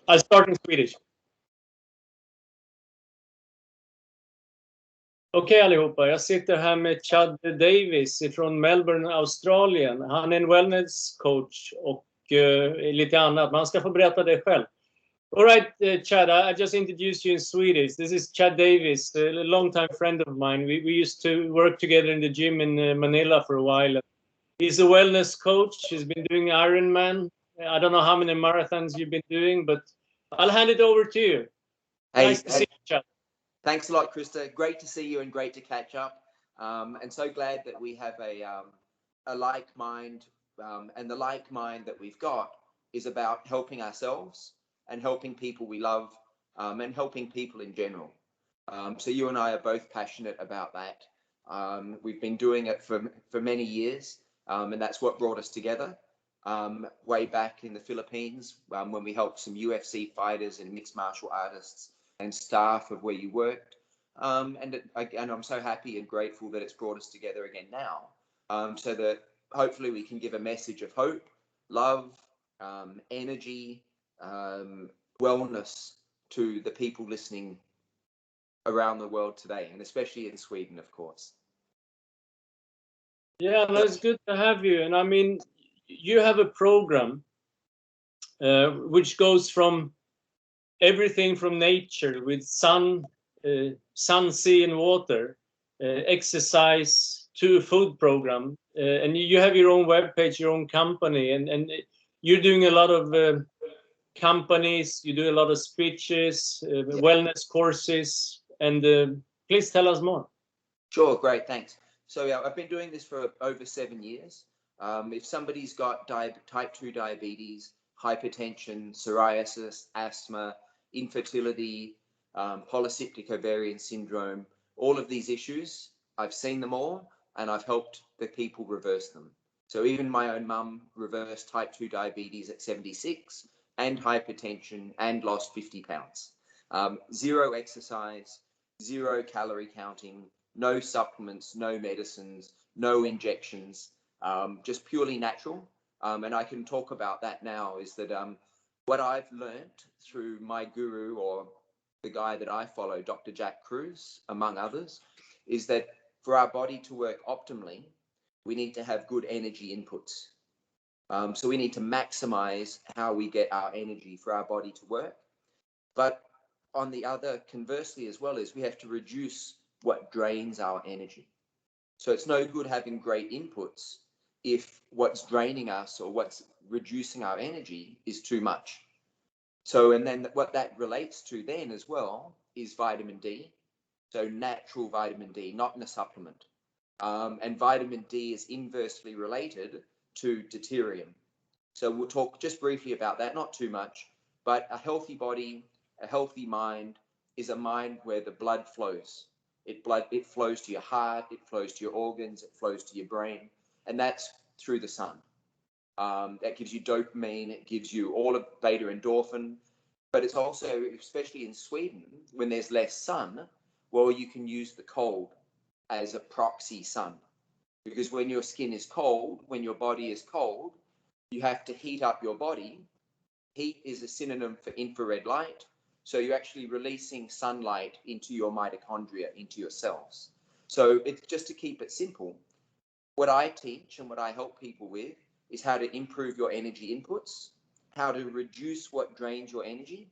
I'll start in Swedish. Okej allihopa, jag sitter här med Chad Davis från Melbourne, Australien. Han är en wellness coach och lite annat, men han ska få berätta det själv. All right, Chad, I just introduced you in Swedish. This is Chad Davis, a long-time friend of mine. We used to work together in the gym in Manila for a while. He's a wellness coach. He's been doing Ironman. I don't know how many marathons you've been doing, but I'll hand it over to you. Hey, nice to see you, Chad. Thanks a lot, Krista. Great to see you and great to catch up. And so glad that we have a like mind. And the like mind that we've got is about helping ourselves and helping people we love, and helping people in general. So you and I are both passionate about that. We've been doing it for many years, and that's what brought us together. Way back in the Philippines, when we helped some UFC fighters and mixed martial artists and staff of where you worked. And I'm so happy and grateful that it's brought us together again now, so that hopefully we can give a message of hope, love, energy, wellness to the people listening around the world today, and especially in Sweden, of course. Yeah, that's good to have you. And I mean, you have a program which goes from everything from nature with sun, sea, and water, exercise to a food program. And you have your own webpage, your own company, and you're doing a lot of companies, you do a lot of speeches, wellness courses, and please tell us more. Sure, great, thanks. So yeah, I've been doing this for over 7 years. If somebody's got type 2 diabetes, hypertension, psoriasis, asthma, infertility, polycystic ovarian syndrome, all of these issues, I've seen them all, and I've helped the people reverse them. So even my own mum reversed type 2 diabetes at 76 and hypertension and lost 50 pounds. Zero exercise, zero calorie counting, no supplements, no medicines, no injections, just purely natural. And I can talk about that now is that what I've learned through my guru, or the guy that I follow, Dr. Jack Kruse, among others, is that for our body to work optimally, we need to have good energy inputs. So we need to maximize how we get our energy for our body to work. But on the other, conversely as well, is we have to reduce what drains our energy. So it's no good having great inputs if what's draining us or what's reducing our energy is too much. So, and then what that relates to then as well is vitamin D. So natural vitamin D, not in a supplement. And vitamin D is inversely related to deuterium. So we'll talk just briefly about that, not too much, but a healthy body, a healthy mind is a mind where the blood flows. It flows to your heart, it flows to your organs, it flows to your brain, and that's through the sun. That gives you dopamine, it gives you all of beta endorphin, but it's also, especially in Sweden, when there's less sun, well, you can use the cold as a proxy sun. Because when your skin is cold, when your body is cold, you have to heat up your body. Heat is a synonym for infrared light. So you're actually releasing sunlight into your mitochondria, into your cells. So it's just to keep it simple. What I teach and what I help people with is how to improve your energy inputs, how to reduce what drains your energy.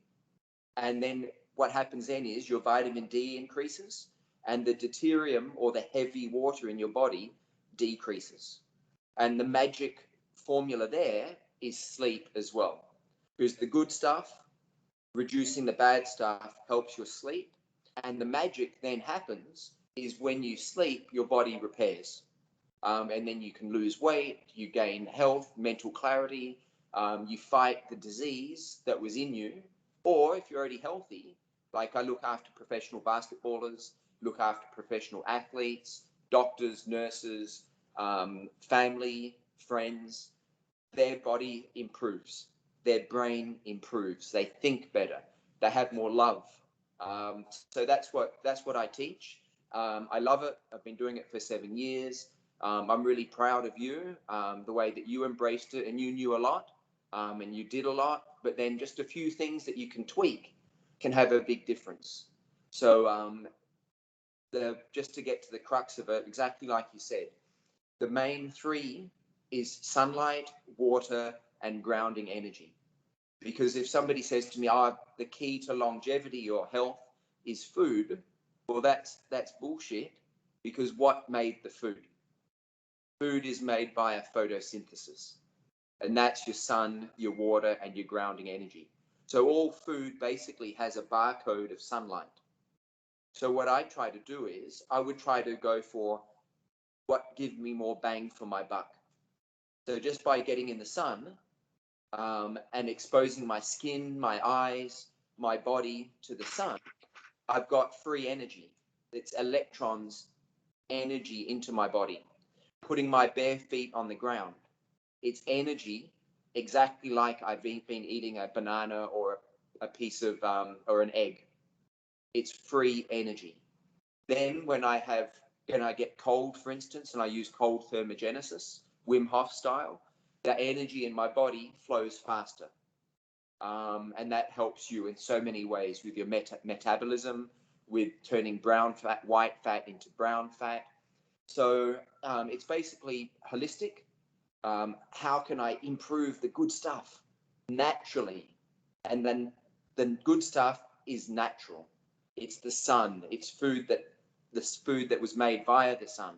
And then what happens then is your vitamin D increases and the deuterium, or the heavy water in your body, decreases. And the magic formula there is sleep as well. Because the good stuff, reducing the bad stuff, helps your sleep. And the magic then happens is when you sleep, your body repairs. And then you can lose weight, you gain health, mental clarity, you fight the disease that was in you. Or if you're already healthy, like I look after professional basketballers, look after professional athletes, doctors, nurses, family, friends, their body improves, their brain improves, they think better, they have more love. So that's what I teach. I love it. I've been doing it for 7 years. I'm really proud of you, the way that you embraced it, and you knew a lot. and you did a lot, but then just a few things that you can tweak can have a big difference. So just to get to the crux of it, exactly like you said, the main three is sunlight, water, and grounding energy. Because if somebody says to me, the key to longevity or health is food, well, that's bullshit, because what made the food? Food is made by a photosynthesis, and that's your sun, your water, and your grounding energy. So all food basically has a barcode of sunlight. So what I try to do is I would try to go for what gives me more bang for my buck. So just by getting in the sun and exposing my skin, my eyes, my body to the sun, I've got free energy. It's electrons, energy into my body. Putting my bare feet on the ground, it's energy, exactly like I've been eating a banana or a piece of or an egg. It's free energy. Then when I get cold, for instance, and I use cold thermogenesis, Wim Hof style, the energy in my body flows faster. And that helps you in so many ways with your metabolism, with turning brown fat, white fat into brown fat. So it's basically holistic. How can I improve the good stuff naturally? And then the good stuff is natural. It's the sun. It's food that was made via the sun.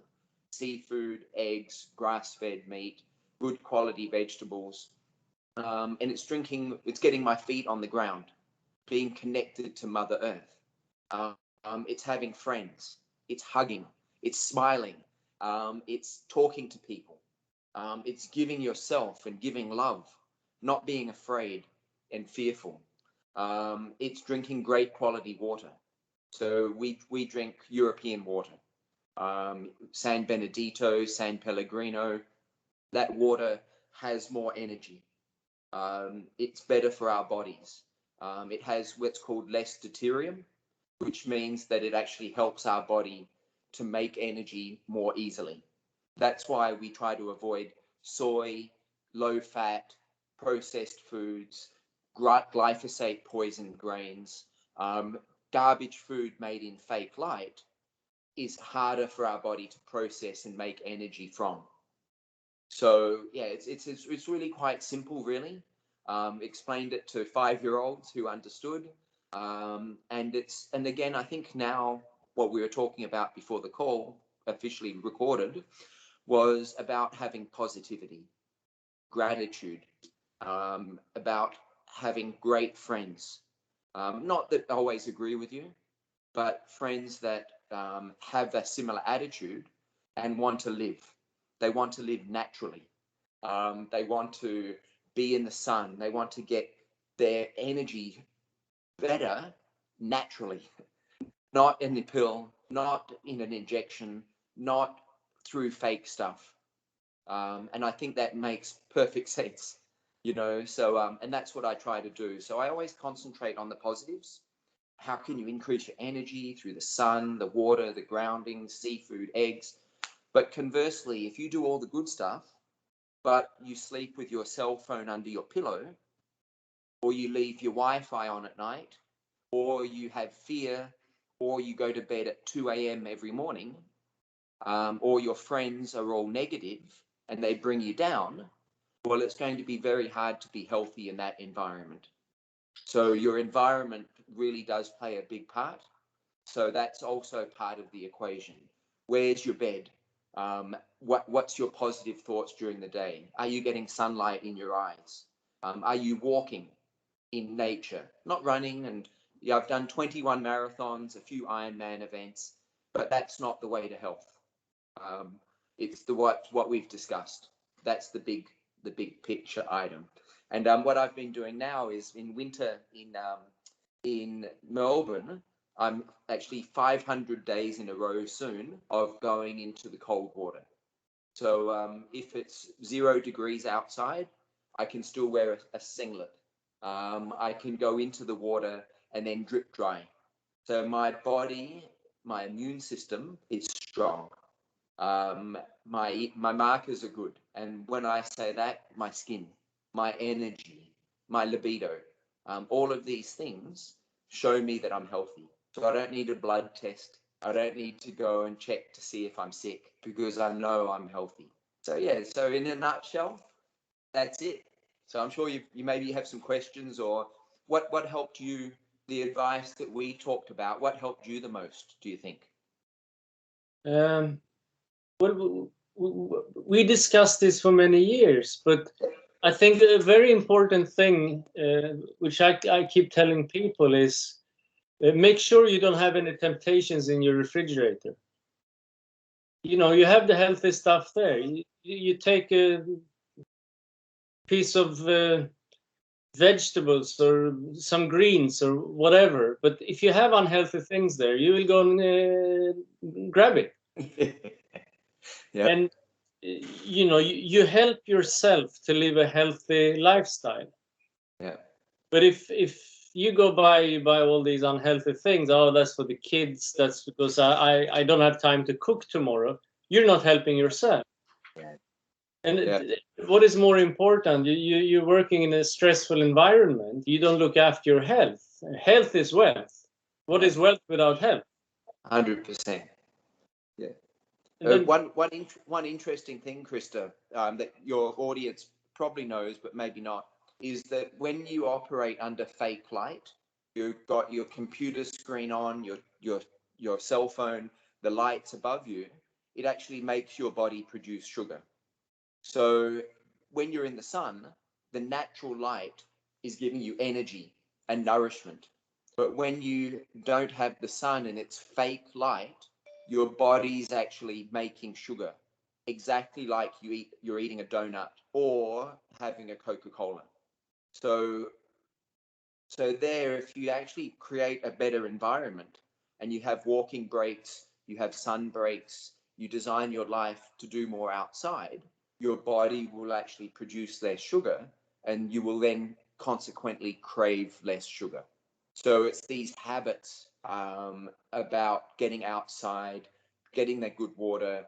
Seafood, eggs, grass-fed meat, good quality vegetables. And it's getting my feet on the ground, being connected to Mother Earth. It's having friends. It's hugging. It's smiling. It's talking to people. It's giving yourself and giving love, not being afraid and fearful. It's drinking great quality water. So we drink European water, San Benedito, San Pellegrino. That water has more energy. It's better for our bodies. It has what's called less deuterium, which means that it actually helps our body to make energy more easily. That's why we try to avoid soy, low fat, processed foods, glyphosate poisoned grains, garbage food made in fake light is harder for our body to process and make energy from. So yeah, it's really quite simple, really. Explained it to 5-year-olds who understood, and again, I think now what we were talking about before the call officially recorded was about having positivity, gratitude, about having great friends. Not that I always agree with you, but friends that have a similar attitude and want to live. They want to live naturally. They want to be in the sun. They want to get their energy better naturally, not in the pill, not in an injection, not through fake stuff. And I think that makes perfect sense, so and that's what I try to do. So I always concentrate on the positives. How can you increase your energy through the sun, the water, the grounding, seafood, eggs? But conversely, if you do all the good stuff, but you sleep with your cell phone under your pillow, or you leave your Wi-Fi on at night, or you have fear, or you go to bed at 2 a.m. every morning, or your friends are all negative and they bring you down, well, it's going to be very hard to be healthy in that environment. So your environment really does play a big part. So that's also part of the equation. Where's your bed? What's your positive thoughts during the day? Are you getting sunlight in your eyes? Are you walking in nature? Not running. And yeah, I've done 21 marathons, a few Ironman events, but that's not the way to health. It's what we've discussed. That's the big picture item. And what I've been doing now is in winter in Melbourne, I'm actually 500 days in a row soon of going into the cold water. So if it's 0 degrees outside, I can still wear a singlet. I can go into the water and then drip dry. So my body, my immune system is strong. My markers are good. And when I say that, my skin. my energy, my libido. All of these things show me that I'm healthy. So I don't need a blood test. I don't need to go and check to see if I'm sick because I know I'm healthy. So yeah, so in a nutshell, that's it. So I'm sure you maybe have some questions, or what helped you, the advice that we talked about, what helped you the most, do you think? We discussed this for many years, but I think a very important thing, which I keep telling people, is make sure you don't have any temptations in your refrigerator. You know, you have the healthy stuff there. You take a piece of vegetables or some greens or whatever, but if you have unhealthy things there, you will go and grab it. Yeah. And you know, you help yourself to live a healthy lifestyle. Yeah. But if you go buy all these unhealthy things, oh, that's for the kids, that's because I don't have time to cook tomorrow, you're not helping yourself. Yeah. And Yeah. what is more important, you're working in a stressful environment, you don't look after your health. Health is wealth. What is wealth without health? 100%. Yeah. And then, One interesting thing, Krista, that your audience probably knows, but maybe not, is that when you operate under fake light, you've got your computer screen on, your cell phone, the lights above you, it actually makes your body produce sugar. So when you're in the sun, the natural light is giving you energy and nourishment. But when you don't have the sun and it's fake light, your body's actually making sugar, exactly like you're eating a donut or having a Coca-Cola. So there, if you actually create a better environment and you have walking breaks, you have sun breaks, you design your life to do more outside, your body will actually produce less sugar and you will then consequently crave less sugar. So it's these habits about getting outside, getting that good water,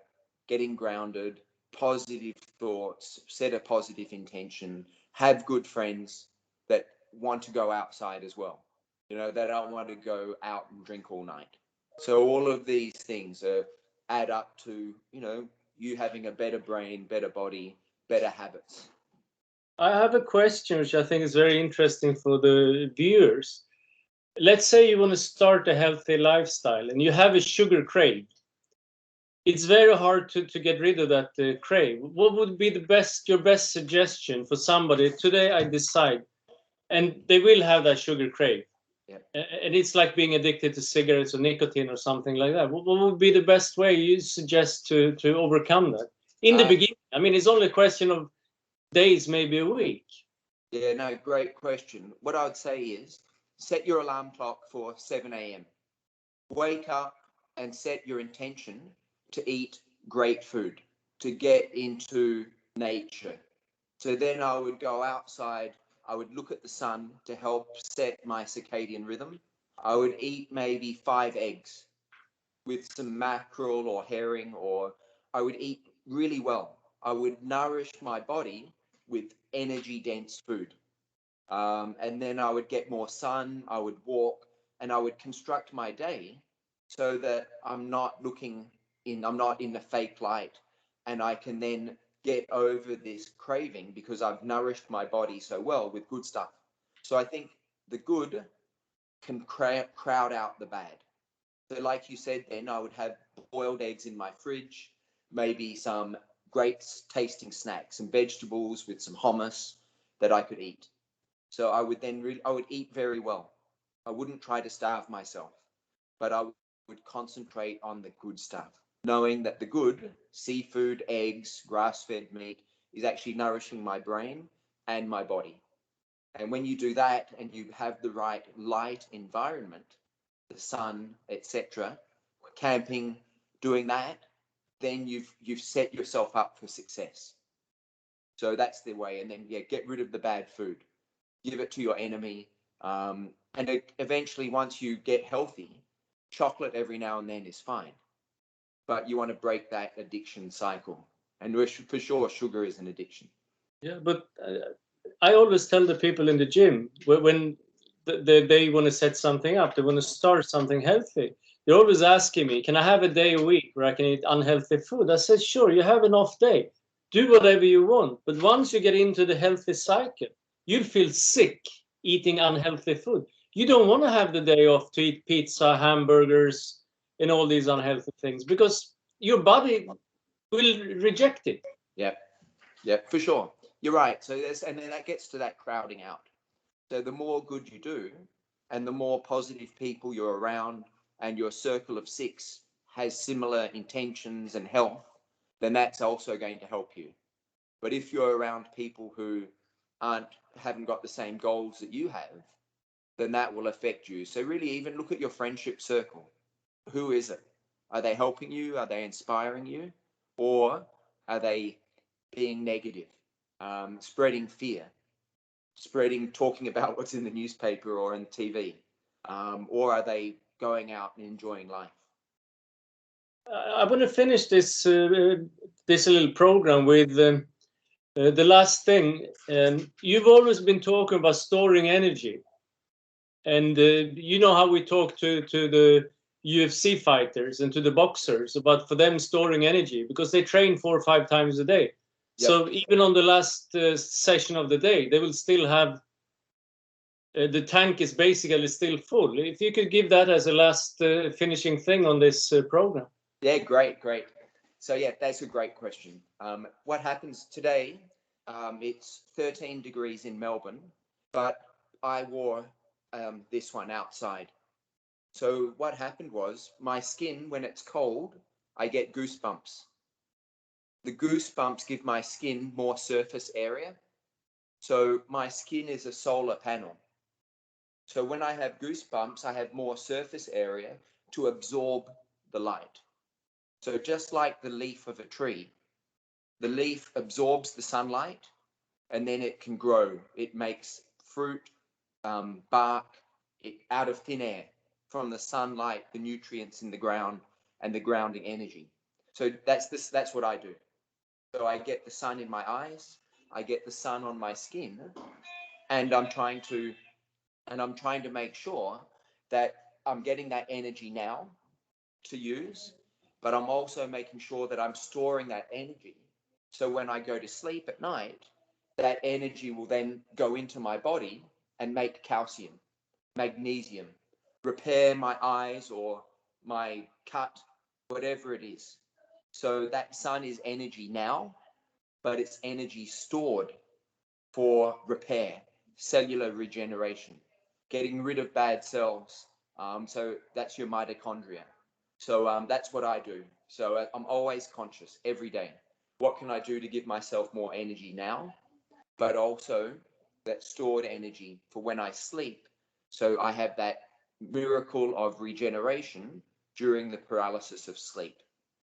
getting grounded, positive thoughts, set a positive intention, have good friends that want to go outside as well. You know, they don't want to go out and drink all night. So all of these things add up to, you know, you having a better brain, better body, better habits. I have a question which I think is very interesting for the viewers. Let's say you want to start a healthy lifestyle and you have a sugar crave. It's very hard to get rid of that crave. What would be your best suggestion for somebody? Today I decide, and they will have that sugar crave. Yeah. And it's like being addicted to cigarettes or nicotine or something like that. What would be the best way you suggest to overcome that? In the beginning, I mean, it's only a question of days, maybe a week. Yeah, no, great question. What I would say is set your alarm clock for 7 a.m. Wake up and set your intention to eat great food, to get into nature. So then I would go outside, I would look at the sun to help set my circadian rhythm. I would eat maybe 5 eggs with some mackerel or herring, or I would eat really well. I would nourish my body with energy dense food. And then I would get more sun, I would walk, and I would construct my day so that I'm not in the fake light, and I can then get over this craving because I've nourished my body so well with good stuff. So I think the good can crowd out the bad. So like you said, then I would have boiled eggs in my fridge, maybe some great tasting snacks, some vegetables with some hummus that I could eat. So I would then I would eat very well. I wouldn't try to starve myself, but I would concentrate on the good stuff, knowing that the good, seafood, eggs, grass-fed meat, is actually nourishing my brain and my body. And when you do that and you have the right light environment, the sun, etc., camping, doing that, then you've set yourself up for success. So that's the way. And then get rid of the bad food, give it to your enemy, and eventually, once you get healthy, chocolate every now and then is fine, but you want to break that addiction cycle. And for sure, sugar is an addiction. Yeah, but I always tell the people in the gym when they want to set something up, they want to start something healthy. They're always asking me, can I have a day a week where I can eat unhealthy food? I said, sure, you have an off day. Do whatever you want. But once you get into the healthy cycle, you'll feel sick eating unhealthy food. You don't want to have the day off to eat pizza, hamburgers, and all these unhealthy things because your body will reject it. Yeah, for sure. You're right. So and then that gets to that crowding out. So the more good you do, and the more positive people you're around, and your circle of 6 has similar intentions and health, then that's also going to help you. But if you're around people who haven't got the same goals that you have, then that will affect you. So really, even look at your friendship circle. Who is it? Are they helping you? Are they inspiring you? Or are they being negative, spreading fear, talking about what's in the newspaper or in TV? Or are they going out and enjoying life? I want to finish this little program with the last thing. You've always been talking about storing energy, and you know how we talk to the UFC fighters and to the boxers about for them storing energy because they train 4 or 5 times a day. So even on the last session of the day, they will still have the tank is basically still full. If you could give that as a last finishing thing on this program. Yeah, great. So yeah, that's a great question. What happens today? It's 13 degrees in Melbourne, but I wore this one outside. So what happened was my skin, when it's cold, I get goosebumps. The goosebumps give my skin more surface area. So my skin is a solar panel. So when I have goosebumps, I have more surface area to absorb the light. So just like the leaf of a tree, the leaf absorbs the sunlight and then it can grow. It makes fruit, bark, out of thin air from the sunlight, the nutrients in the ground, and the grounding energy. So that's what I do. So I get the sun in my eyes, I get the sun on my skin, and I'm trying to make sure that I'm getting that energy now to use, but I'm also making sure that I'm storing that energy. So when I go to sleep at night, that energy will then go into my body and make calcium, magnesium, repair my eyes or my cut, whatever it is. So that sun is energy now, but it's energy stored for repair, cellular regeneration, getting rid of bad cells. So that's your mitochondria. So that's what I do. So I'm always conscious every day. What can I do to give myself more energy now? But also that stored energy for when I sleep. So I have that miracle of regeneration during the paralysis of sleep.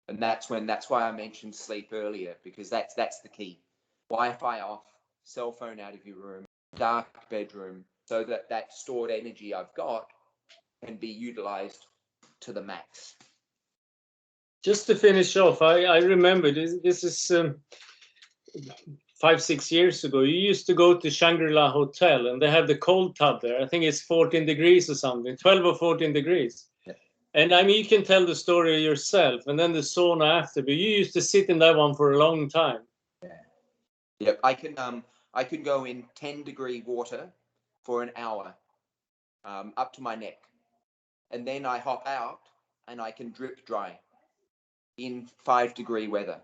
And that's why I mentioned sleep earlier, because that's the key. Wi-Fi off, cell phone out of your room, dark bedroom, so that stored energy I've got can be utilized to the max. Just to finish off, I remember this is 5, 6 years ago. You used to go to Shangri-La Hotel and they have the cold tub there. I think it's 14 degrees or something, 12 or 14 degrees. Yeah. And I mean, you can tell the story yourself, and then the sauna after, but you used to sit in that one for a long time. Yep, I can go in 10-degree water for an hour, up to my neck, and then I hop out and I can drip dry in 5-degree weather.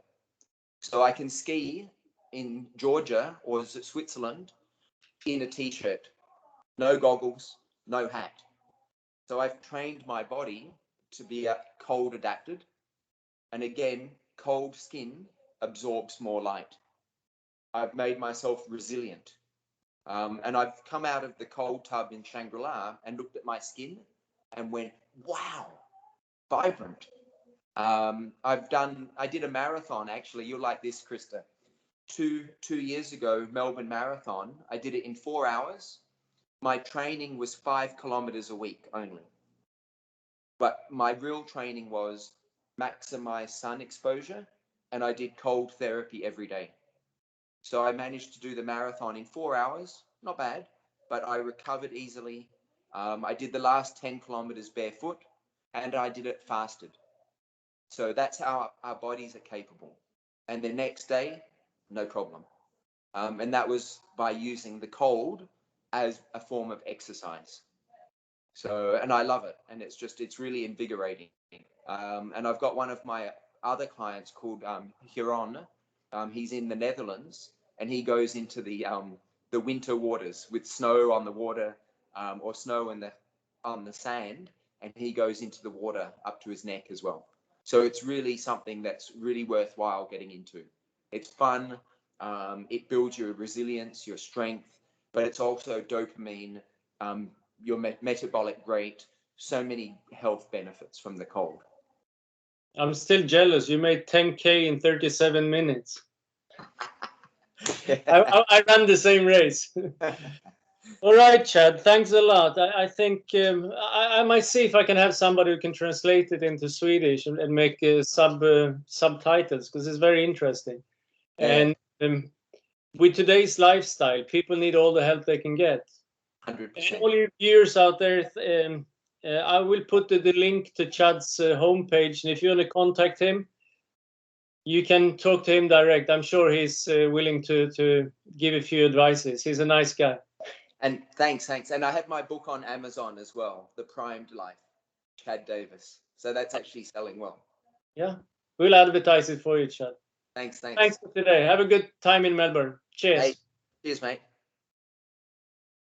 So I can ski in Georgia or Switzerland in a t-shirt, no goggles, no hat. So I've trained my body to be cold adapted, and again, cold skin absorbs more light. I've made myself resilient. And I've come out of the cold tub in Shangri-La and looked at my skin and went, wow, vibrant. I did a marathon, actually. You'll like this, Krista. Two years ago, Melbourne Marathon. I did it in 4 hours. My training was 5 kilometers a week only. But my real training was maximize sun exposure, and I did cold therapy every day. So I managed to do the marathon in 4 hours. Not bad, but I recovered easily. I did the last 10 kilometers barefoot, and I did it fasted. So that's how our bodies are capable. And the next day, no problem. And that was by using the cold as a form of exercise. So, and I love it. And it's really invigorating. And I've got one of my other clients called Huron. He's in the Netherlands, and he goes into the winter waters with snow on the water, or snow on the sand, and he goes into the water up to his neck as well. So it's really something that's really worthwhile getting into. It's fun. It builds your resilience, your strength, but it's also dopamine, your metabolic rate, so many health benefits from the cold. I'm still jealous. You made 10K in 37 minutes. I ran the same race. All right, Chad, thanks a lot. I think I might see if I can have somebody who can translate it into Swedish and make subtitles, because it's very interesting. Yeah. And with today's lifestyle, people need all the help they can get. 100%. And all your viewers out there, I will put the link to Chad's homepage, and if you want to contact him, you can talk to him direct. I'm sure he's willing to give a few advices. He's a nice guy. And thanks. And I have my book on Amazon as well, The Primed Life, Chad Davis. So that's actually selling well. Yeah, we'll advertise it for you, Chad. Thanks. Thanks for today. Have a good time in Melbourne. Cheers. Hey, cheers, mate.